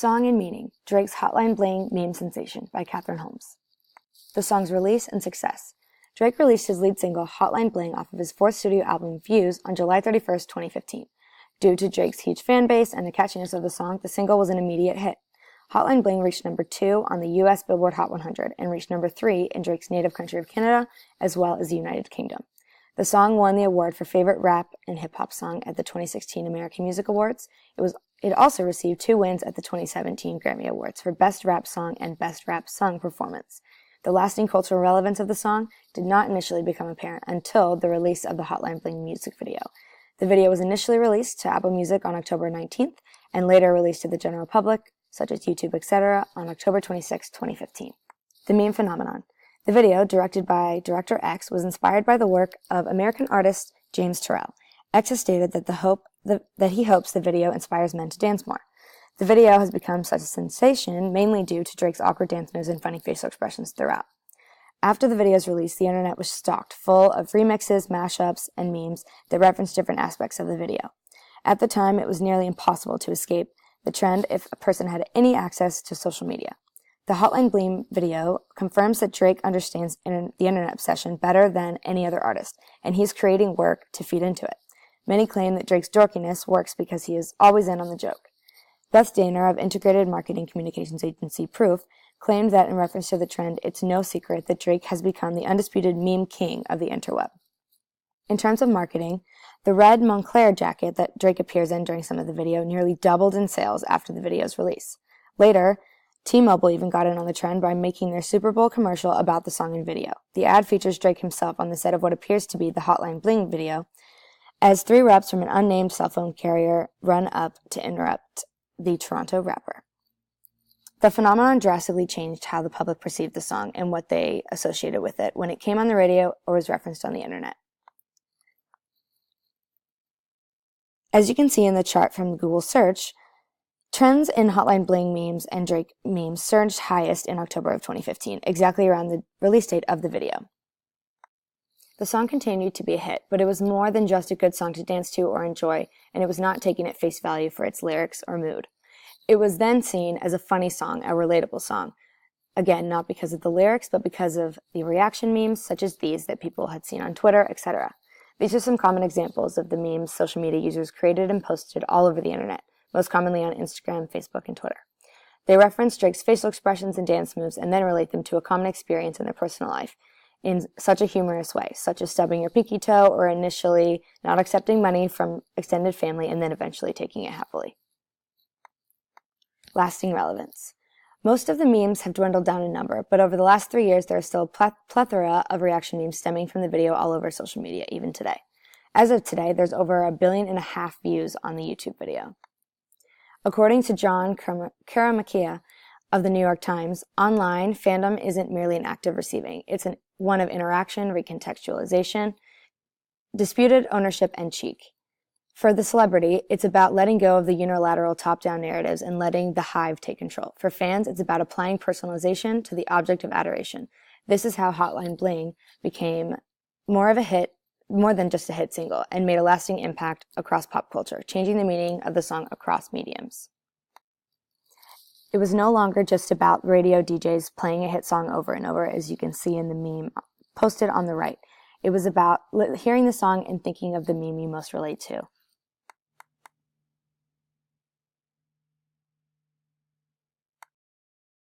Song and Meaning, Drake's Hotline Bling meme sensation by Catherine Holmes. The song's release and success. Drake released his lead single Hotline Bling off of his fourth studio album Views on July 31st, 2015. Due to Drake's huge fan base and the catchiness of the song, the single was an immediate hit. Hotline Bling reached number 2 on the US Billboard Hot 100 and reached number 3 in Drake's native country of Canada, as well as the United Kingdom. The song won the award for Favorite Rap and Hip Hop Song at the 2016 American Music Awards. It also received 2 wins at the 2017 Grammy Awards for Best Rap Song and Best Rap Song Performance. The lasting cultural relevance of the song did not initially become apparent until the release of the Hotline Bling music video. The video was initially released to Apple Music on October 19th and later released to the general public, such as YouTube, etc., on October 26, 2015. The meme phenomenon. The video, directed by Director X, was inspired by the work of American artist James Turrell. X has stated that he hopes the video inspires men to dance more. The video has become such a sensation mainly due to Drake's awkward dance moves and funny facial expressions throughout. After the video's release, the internet was stocked full of remixes, mashups, and memes that referenced different aspects of the video. At the time, it was nearly impossible to escape the trend if a person had any access to social media. The Hotline Bling video confirms that Drake understands the internet obsession better than any other artist, and he's creating work to feed into it. Many claim that Drake's dorkiness works because he is always in on the joke. Beth Daner of integrated marketing communications agency Proof claimed that in reference to the trend, it's no secret that Drake has become the undisputed meme king of the interweb. In terms of marketing, the red Moncler jacket that Drake appears in during some of the video nearly doubled in sales after the video's release. Later, T-Mobile even got in on the trend by making their Super Bowl commercial about the song and video. The ad features Drake himself on the set of what appears to be the Hotline Bling video, as 3 reps from an unnamed cell phone carrier run up to interrupt the Toronto rapper. The phenomenon drastically changed how the public perceived the song and what they associated with it when it came on the radio or was referenced on the internet. As you can see in the chart from the Google search, trends in Hotline Bling memes and Drake memes surged highest in October of 2015, exactly around the release date of the video. The song continued to be a hit, but it was more than just a good song to dance to or enjoy, and it was not taken at face value for its lyrics or mood. It was then seen as a funny song, a relatable song. Again, not because of the lyrics, but because of the reaction memes such as these that people had seen on Twitter, etc. These are some common examples of the memes social media users created and posted all over the internet, most commonly on Instagram, Facebook, and Twitter. They reference Drake's facial expressions and dance moves and then relate them to a common experience in their personal life in such a humorous way, such as stubbing your pinky toe or initially not accepting money from extended family and then eventually taking it happily. Lasting relevance. Most of the memes have dwindled down in number, but over the last 3 years there is still a plethora of reaction memes stemming from the video all over social media, even today. As of today, there's over 1.5 billion views on the YouTube video. According to John Karamakia of the New York Times, online fandom isn't merely an act of receiving. It's one of interaction, recontextualization, disputed ownership, and cheek. For the celebrity, it's about letting go of the unilateral top-down narratives and letting the hive take control. For fans, it's about applying personalization to the object of adoration. This is how Hotline Bling became more than just a hit single, and made a lasting impact across pop culture, changing the meaning of the song across mediums. It was no longer just about radio DJs playing a hit song over and over, as you can see in the meme posted on the right. It was about hearing the song and thinking of the meme you most relate to.